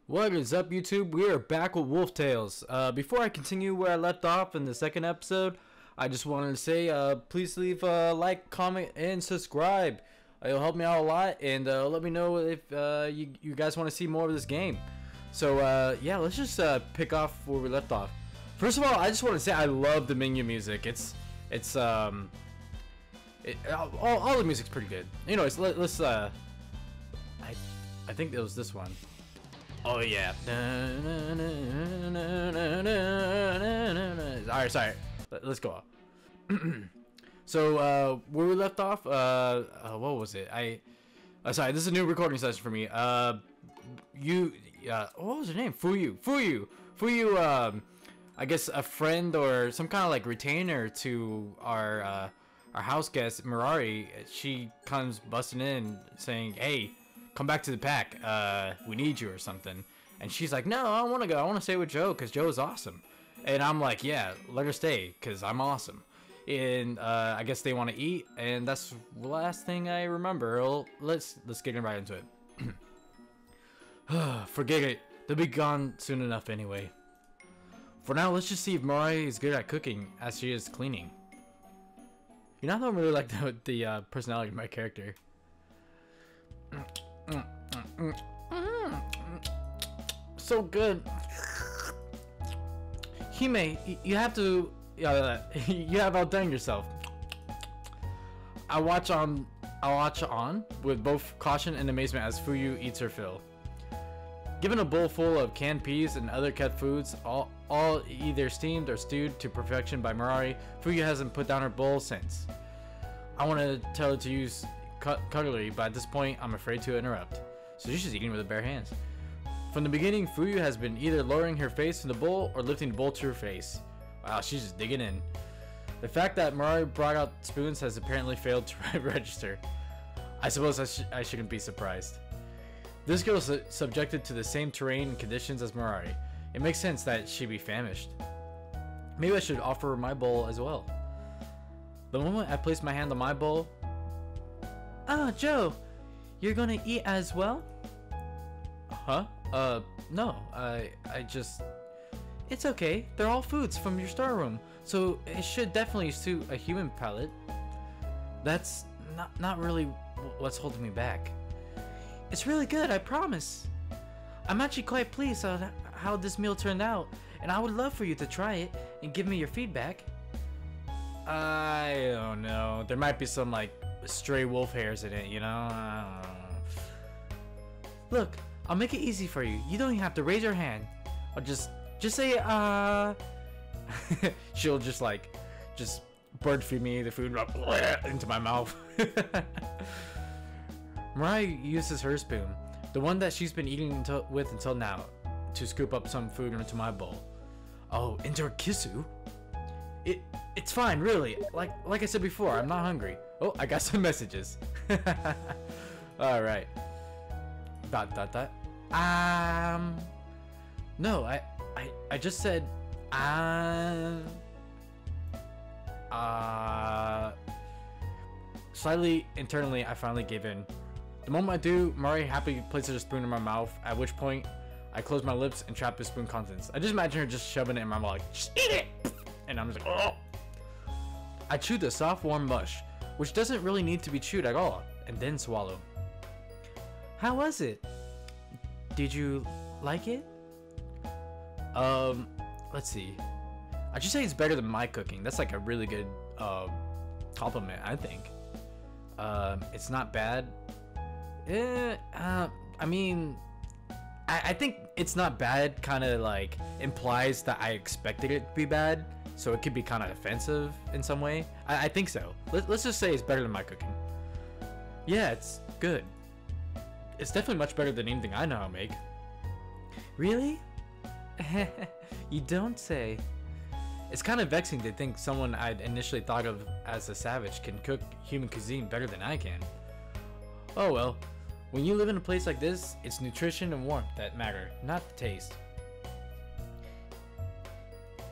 What is up, YouTube? We are back with Wolf Tales. Before I continue where I left off in the second episode, I just wanted to say, please leave a like, comment, and subscribe. It'll help me out a lot, and let me know if you guys want to see more of this game. So, yeah, let's just pick off where we left off. First of all, I just want to say I love the menu music. All the music's pretty good. Anyways, let's I think it was this one. Oh yeah. Alright, sorry. Let's go off. So where we left off, what was it? Sorry, this is a new recording session for me. What was her name? Fuyu, I guess a friend or some kind of like retainer to our house guest Mirari. She comes busting in saying, "Hey, come back to the pack, we need you," or something. And she's like, "No, I don't want to go. I want to stay with Joe because Joe is awesome." And I'm like, "Yeah, let her stay because I'm awesome." And I guess they want to eat, and that's the last thing I remember. Well, let's get right into it. Forget it. They'll be gone soon enough anyway. For now, let's just see if Mirai is good at cooking as she is cleaning. You know, I don't really like the personality of my character. So good. Hime, you have to you have outdone yourself. I watch on with both caution and amazement as Fuyu eats her fill. Given a bowl full of canned peas and other cat foods, all either steamed or stewed to perfection by Mirari, Fuyu hasn't put down her bowl since. I want to tell her to use cutlery, but at this point, I'm afraid to interrupt. So she's just eating with her bare hands. From the beginning, Fuyu has been either lowering her face in the bowl or lifting the bowl to her face. Wow, she's just digging in. The fact that Mirari brought out spoons has apparently failed to register. I suppose I shouldn't be surprised. This girl is subjected to the same terrain and conditions as Mirari. It makes sense that she'd be famished. Maybe I should offer her my bowl as well. The moment I place my hand on my bowl... "Ah, Joe, you're gonna eat as well?" "Huh? No, I just... It's okay, they're all foods from your storeroom, so it should definitely suit a human palate." That's not really what's holding me back. It's really good, I promise. I'm actually quite pleased on how this meal turned out, and I would love for you to try it and give me your feedback. I don't know. There might be some, like, stray wolf hairs in it, you know? I don't know. Look, I'll make it easy for you. You don't even have to raise your hand. I'll just say, She'll just bird feed me the food into my mouth. Mirai uses her spoon, the one that she's been eating until now, to scoop up some food into my bowl. Oh, into her kisu? It's fine, really. Like I said before, I'm not hungry. Oh, I got some messages. All right. ... No, I just said Slightly internally, I finally gave in. The moment I do, Mirai happily places a spoon in my mouth, at which point I close my lips and trap the spoon contents. I just imagine her just shoving it in my mouth like, "Just eat it!" And I'm just like, "Oh!" I chew the soft, warm mush, which doesn't really need to be chewed at all, and then swallow. How was it? Did you like it? Let's see. I should say it's better than my cooking. That's like a really good compliment, I think. It's not bad. I mean, I think it's not bad kind of like implies that I expected it to be bad, so it could be kind of offensive in some way. I think so. Let's just say it's better than my cooking. Yeah, it's good. It's definitely much better than anything I know how to make. Really? You don't say. It's kind of vexing to think someone I'd initially thought of as a savage can cook human cuisine better than I can. Oh well. When you live in a place like this, it's nutrition and warmth that matter, not the taste.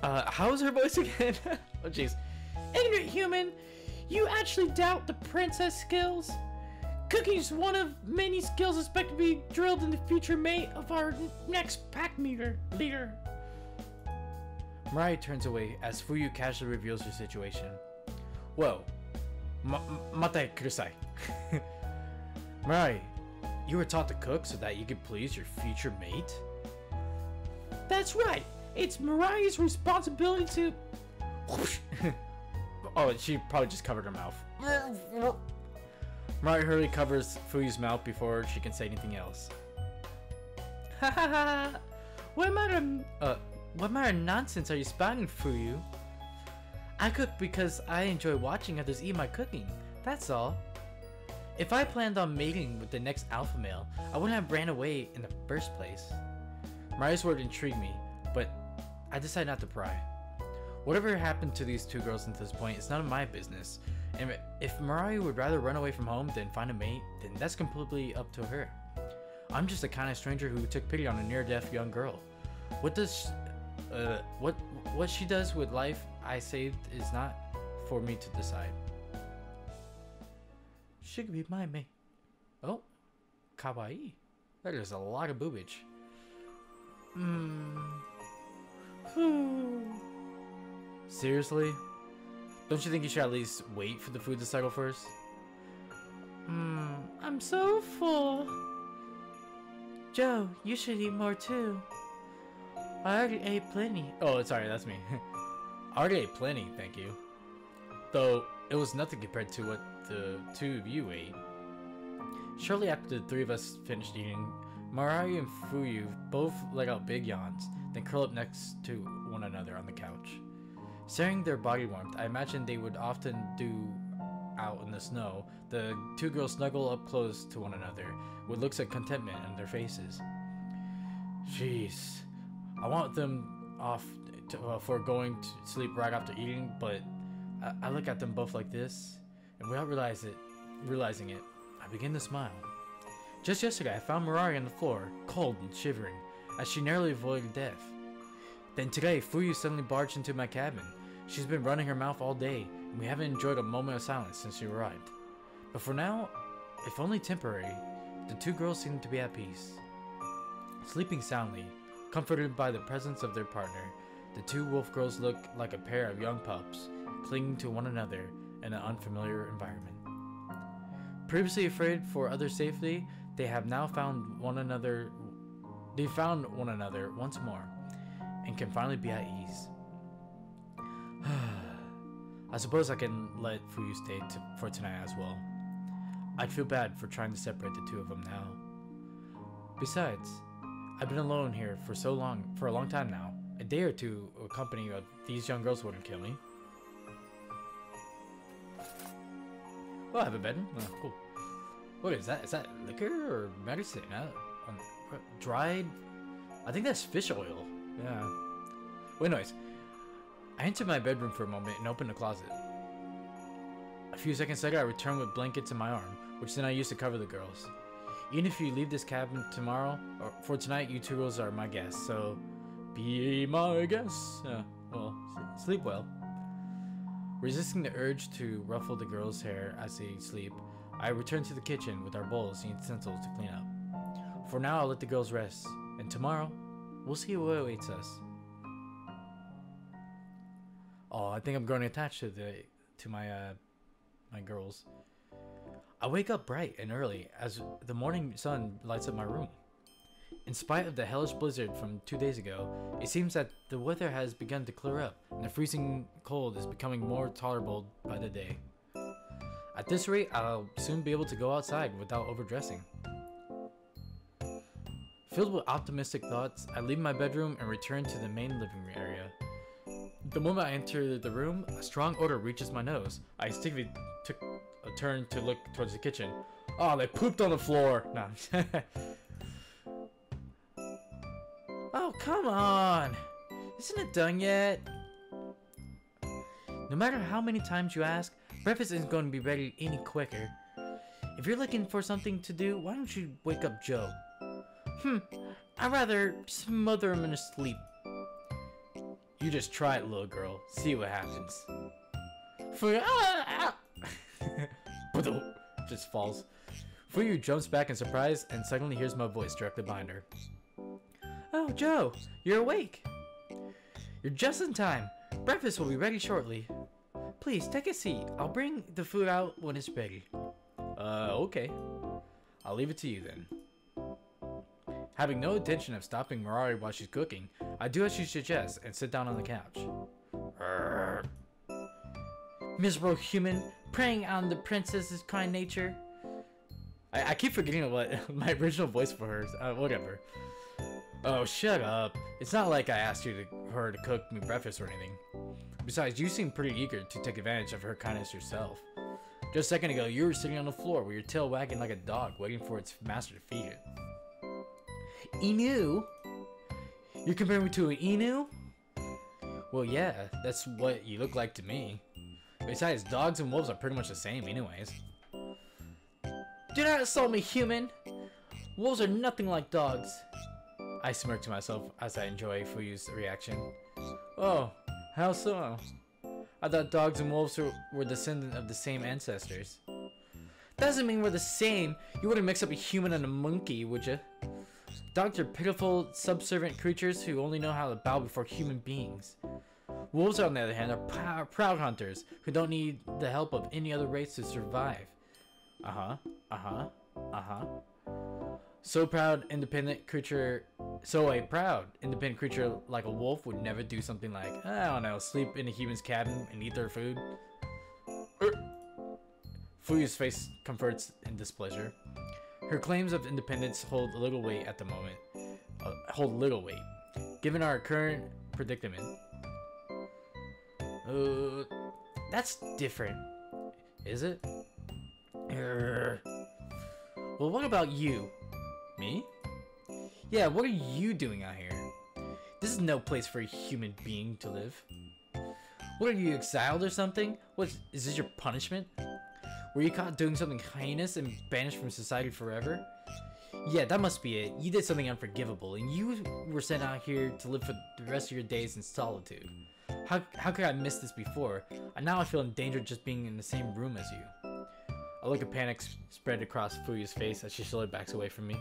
How's her voice again? Oh jeez. Ignorant human! You actually doubt the princess skills? Cooking's one of many skills expected to be drilled in the future mate of our next pack leader. Mirai turns away as Fuyu casually reveals her situation. Whoa. Mate kudasai. Mirai, you were taught to cook so that you could please your future mate? That's right. It's Mirai's responsibility to... Oh, she probably just covered her mouth. Mirai hurriedly covers Fuyu's mouth before she can say anything else. Ha ha ha! What matter of nonsense are you spouting, Fuyu? I cook because I enjoy watching others eat my cooking. That's all. If I planned on mating with the next alpha male, I wouldn't have ran away in the first place. Mirai's word intrigued me, but I decided not to pry. Whatever happened to these two girls at this point is none of my business, and if Mirai would rather run away from home than find a mate, then that's completely up to her. I'm just a kind of stranger who took pity on a near-deaf young girl. What she does with life I saved is not for me to decide. She could be my mate. Oh, kawaii. That is a lot of boobage. Seriously? Don't you think you should at least wait for the food to settle first? I'm so full. Joe, you should eat more too. I already ate plenty. Oh, sorry, that's me. I already ate plenty, thank you. Though, it was nothing compared to what the two of you ate. Shortly after the three of us finished eating, Mirai and Fuyu both let out big yawns, then curl up next to one another on the couch. Sharing their body warmth, I imagine they would often do out in the snow. The two girls snuggle up close to one another, with looks of contentment on their faces. Jeez, I want them off for going to sleep right after eating, but I look at them both like this, and without realizing it, I begin to smile. Just yesterday, I found Mirai on the floor, cold and shivering, as she narrowly avoided death. Then today, Fuyu suddenly barged into my cabin. She's been running her mouth all day, and we haven't enjoyed a moment of silence since she arrived. But for now, if only temporary, the two girls seem to be at peace. Sleeping soundly, comforted by the presence of their partner, the two wolf girls look like a pair of young pups, clinging to one another in an unfamiliar environment. Previously afraid for other safety, they have now found one another. They found one another once more, and can finally be at ease. I suppose I can let Fuyu stay for tonight as well. I'd feel bad for trying to separate the two of them now. Besides, I've been alone here for a long time now. A day or two, a company of these young girls wouldn't kill me. Oh, I have a bed. Oh, cool. What is that? Is that liquor or medicine? Dried? I think that's fish oil. Yeah. Well, anyways, I entered my bedroom for a moment and opened the closet. A few seconds later, I returned with blankets in my arm, which then I used to cover the girls. Even if you leave this cabin tomorrow, or for tonight, you two girls are my guests, so be my guests. Well, sleep well. Resisting the urge to ruffle the girls' hair as they sleep, I return to the kitchen with our bowls and utensils to clean up. For now, I'll let the girls rest, and tomorrow, we'll see what awaits us. Oh, I think I'm growing attached to my girls. I wake up bright and early as the morning sun lights up my room. In spite of the hellish blizzard from 2 days ago, it seems that the weather has begun to clear up, and the freezing cold is becoming more tolerable by the day. At this rate, I'll soon be able to go outside without overdressing. Filled with optimistic thoughts, I leave my bedroom and return to the main living room area. The moment I enter the room, a strong odor reaches my nose. I instinctively took a turn to look towards the kitchen. Oh, they pooped on the floor! Nah. Oh, come on! Isn't it done yet? No matter how many times you ask, breakfast isn't going to be ready any quicker. If you're looking for something to do, why don't you wake up Joe? I'd rather smother him in his sleep. You just try it, little girl. See what happens. For Just falls. Fuyu jumps back in surprise and suddenly hears my voice directly behind her. Oh, Joe, you're awake. You're just in time. Breakfast will be ready shortly. Please, take a seat. I'll bring the food out when it's ready. Okay. I'll leave it to you then. Having no intention of stopping Mirari while she's cooking, I do as she suggests and sit down on the couch. Miserable human, preying on the princess's kind nature. I keep forgetting what my original voice for her is. Whatever. Oh, shut up. It's not like I asked her to cook me breakfast or anything. Besides, you seem pretty eager to take advantage of her kindness yourself. Just a second ago, you were sitting on the floor with your tail wagging like a dog, waiting for its master to feed it. Inu? You're comparing me to an Inu? Well, yeah, that's what you look like to me. Besides, dogs and wolves are pretty much the same anyways. Do not insult me, human! Wolves are nothing like dogs. I smirk to myself as I enjoy Fuyu's reaction. Oh, how so? I thought dogs and wolves were descendant of the same ancestors. Doesn't mean we're the same. You wouldn't mix up a human and a monkey, would you? Dogs are pitiful, subservient creatures who only know how to bow before human beings. Wolves, on the other hand, are proud hunters who don't need the help of any other race to survive. So a proud, independent creature like a wolf would never do something like, I don't know, sleep in a human's cabin and eat their food. Fuyu's face converts in displeasure. Her claims of independence hold little weight at the moment. Given our current predicament. That's different. Is it? Well, what about you? Me? Yeah, what are you doing out here? This is no place for a human being to live. What, are you exiled or something? Is this your punishment? Were you caught doing something heinous and banished from society forever? Yeah, that must be it. You did something unforgivable, and you were sent out here to live for the rest of your days in solitude. How could I miss this before? And now I feel in danger just being in the same room as you. A look of panic spread across Fuyu's face as she slowly backs away from me.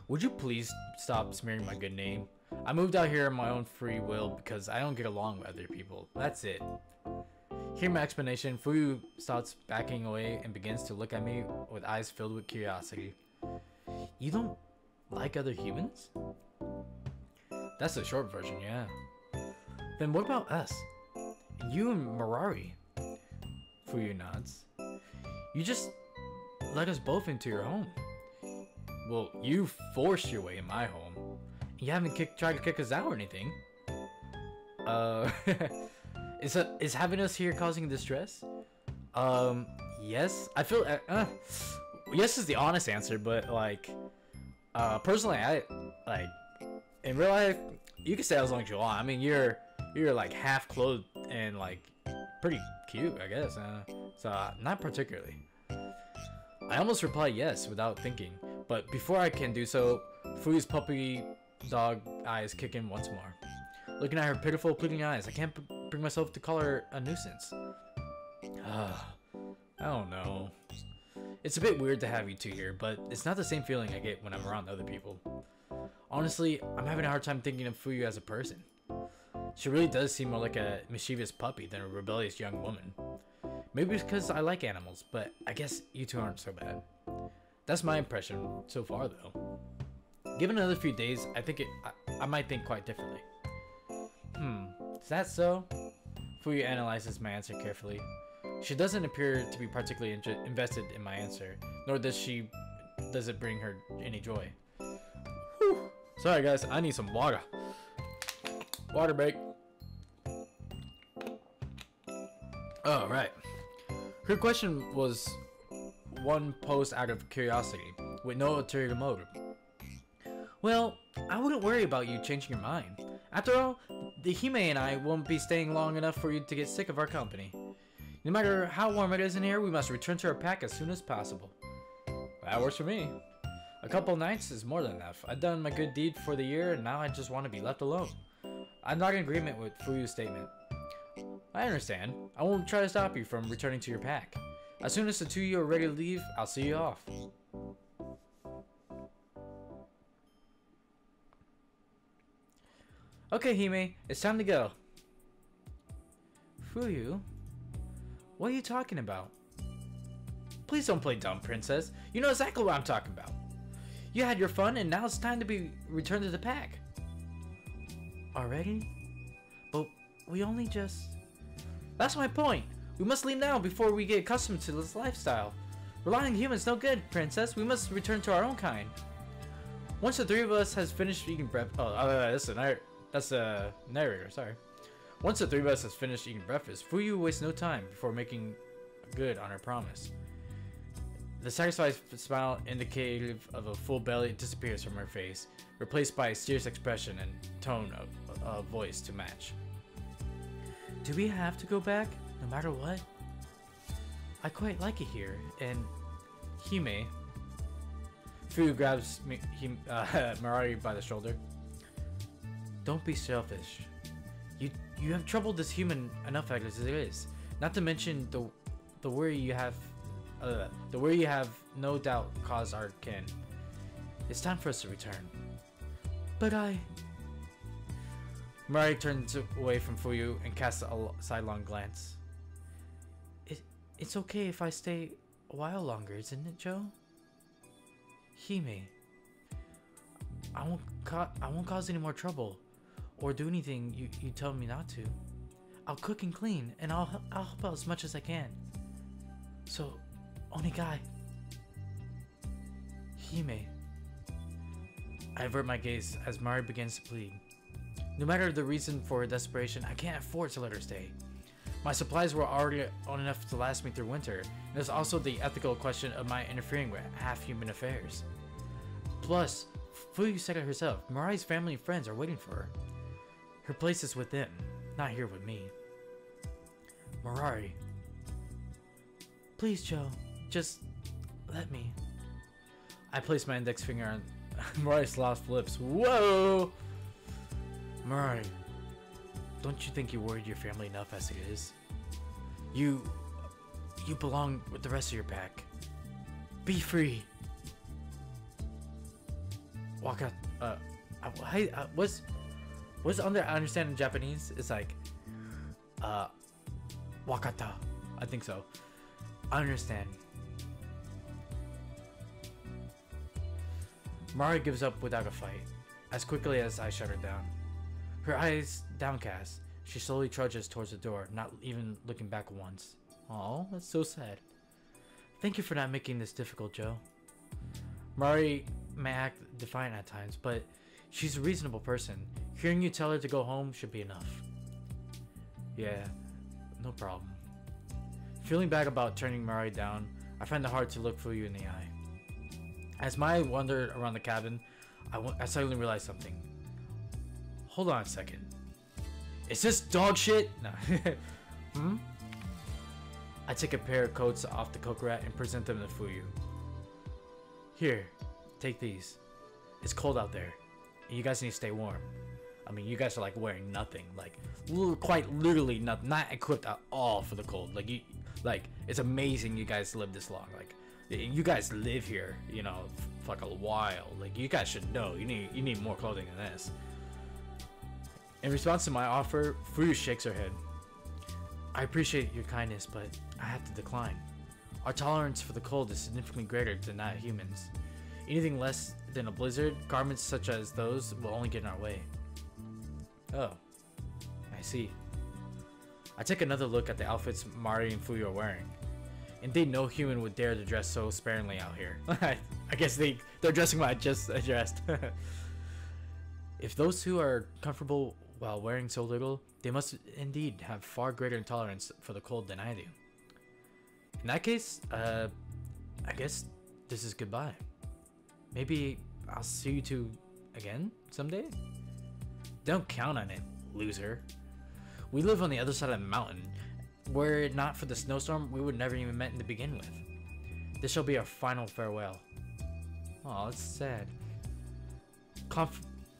Would you please stop smearing my good name? I moved out here on my own free will because I don't get along with other people. That's it. Hearing my explanation, Fuyu stops backing away and begins to look at me with eyes filled with curiosity. You don't like other humans? That's the short version, yeah. Then what about us? You and Mirari? Fuyu nods. You just let us both into your home. Well, you forced your way in my home. You haven't tried to kick us out or anything. Is having us here causing distress? Yes. I feel yes is the honest answer, but like personally, I like in real life you can stay as long as you want. I mean, you're like half clothed and like pretty cute, I guess. So not particularly. I almost reply yes without thinking, but before I can do so, Fuyu's puppy dog eyes kick in once more. Looking at her pitiful, pleading eyes, I can't bring myself to call her a nuisance. I don't know. It's a bit weird to have you two here, but it's not the same feeling I get when I'm around other people. Honestly, I'm having a hard time thinking of Fuyu as a person. She really does seem more like a mischievous puppy than a rebellious young woman. Maybe it's because I like animals, but I guess you two aren't so bad. That's my impression so far, though. Given another few days, I think I might think quite differently. Is that so? Fuyu analyzes my answer carefully. She doesn't appear to be particularly invested in my answer, nor does it bring her any joy. Whew. Sorry guys, I need some water. Water break. Oh, right. Her question was one posed out of curiosity, with no ulterior motive. Well, I wouldn't worry about you changing your mind. After all, the Hime and I won't be staying long enough for you to get sick of our company. No matter how warm it is in here, we must return to our pack as soon as possible. That works for me. A couple nights is more than enough. I've done my good deed for the year, and now I just want to be left alone. I'm not in agreement with Fuyu's statement. I understand. I won't try to stop you from returning to your pack. As soon as the two of you are ready to leave, I'll see you off. Okay, Hime, it's time to go. Fuyu? What are you talking about? Please don't play dumb, princess. You know exactly what I'm talking about. You had your fun, and now it's time to be returned to the pack. Already? But we only just... That's my point. We must leave now before we get accustomed to this lifestyle. Relying on humans no good, princess. We must return to our own kind. Once the three of us has finished eating breakfast... that's the narrator, sorry. Once the three of us has finished eating breakfast, Fuyu wastes no time before making good on her promise. The satisfied smile indicative of a full belly disappears from her face, replaced by a serious expression and tone of voice to match. Do we have to go back, no matter what? I quite like it here, and Hime... Fuyu grabs Mirari by the shoulder. Don't be selfish. You have troubled this human enough as it is. Not to mention the worry you have no doubt caused our kin. It's time for us to return. But Mirari turns away from Fuyu and casts a sidelong glance. It's okay if I stay a while longer, isn't it, Joe? Hime, I won't cause any more trouble, or do anything you tell me not to. I'll cook and clean, and I'll help out as much as I can. So, Onigai. Hime. I avert my gaze as Mari begins to plead. No matter the reason for her desperation, I can't afford to let her stay. My supplies were already on enough to last me through winter, and there's also the ethical question of my interfering with half-human affairs. Plus, Fuyu said it herself, Mari's family and friends are waiting for her. Her place is with them, not here with me. Mirari. Please, Joe, just let me. I place my index finger on Mirari's soft lips. Whoa! Mirari, don't you think you worried your family enough as it is? You belong with the rest of your pack. Be free. Waka, what's under I understand in Japanese? It's like, wakata. I think so. I understand. Mari gives up without a fight. As quickly as I shut her down. Her eyes downcast, she slowly trudges towards the door, not even looking back once. Oh, that's so sad. Thank you for not making this difficult, Joe. Mari may act defiant at times, but she's a reasonable person. Hearing you tell her to go home should be enough. Yeah, no problem. Feeling bad about turning Mari down, I find it hard to look Fuyu in the eye. As Mai wandered around the cabin, I suddenly realized something. Hold on a second. Is this dog shit? No. I take a pair of coats off the cook rat and present them to Fuyu. Here, take these. It's cold out there, and you guys need to stay warm. I mean, you guys are like wearing nothing, like quite literally not equipped at all for the cold. Like it's amazing you guys live this long. Like you guys live here, you know, for like a while. Like you guys should know you need more clothing than this. In response to my offer, Fuyu shakes her head. I appreciate your kindness, but I have to decline. Our tolerance for the cold is significantly greater than that of humans. Anything less than a blizzard, garments such as those will only get in our way. Oh, I see. I take another look at the outfits Mari and Fuyu are wearing. Indeed, no human would dare to dress so sparingly out here. I guess they're dressing what I just addressed. If those two are comfortable while wearing so little, they must indeed have far greater intolerance for the cold than I do. In that case, I guess this is goodbye. Maybe I'll see you two again someday? Don't count on it, loser. We live on the other side of the mountain. Were it not for the snowstorm, we would never even met to begin with. This shall be our final farewell. Aw, it's sad.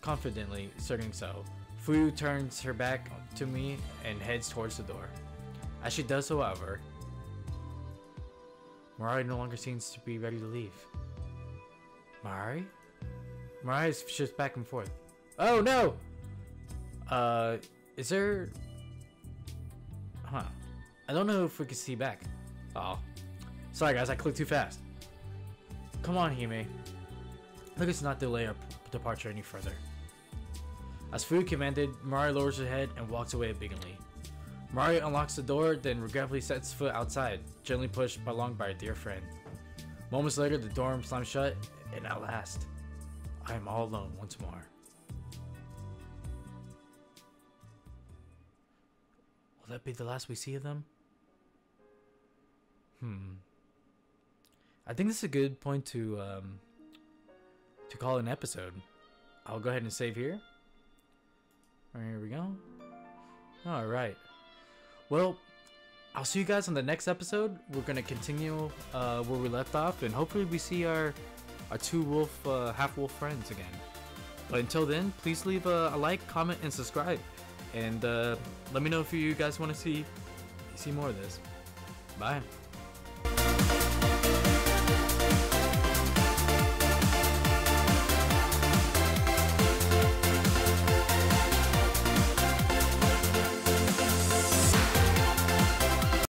Confidently asserting so, Fuyu turns her back to me and heads towards the door. As she does so, however, Mari no longer seems to be ready to leave. Mari? Mari shifts back and forth. Oh no! Is there... Huh. I don't know if we can see back. Oh. Sorry guys, I clicked too fast. Come on, Hime. Let's not delay our departure any further. As Fuyu commanded, Mario lowers her head and walks away obediently. Mario unlocks the door, then regretfully sets foot outside, gently pushed along by a dear friend. Moments later, the door slams shut, and at last, I am all alone once more. Will that be the last we see of them? I think this is a good point to call it an episode. I'll go ahead and save here. Here we go. Alright. Well, I'll see you guys on the next episode. We're going to continue where we left off, and hopefully we see our two wolf, half wolf friends again. But until then, please leave a like, comment, and subscribe. And let me know if you guys want to see more of this. Bye.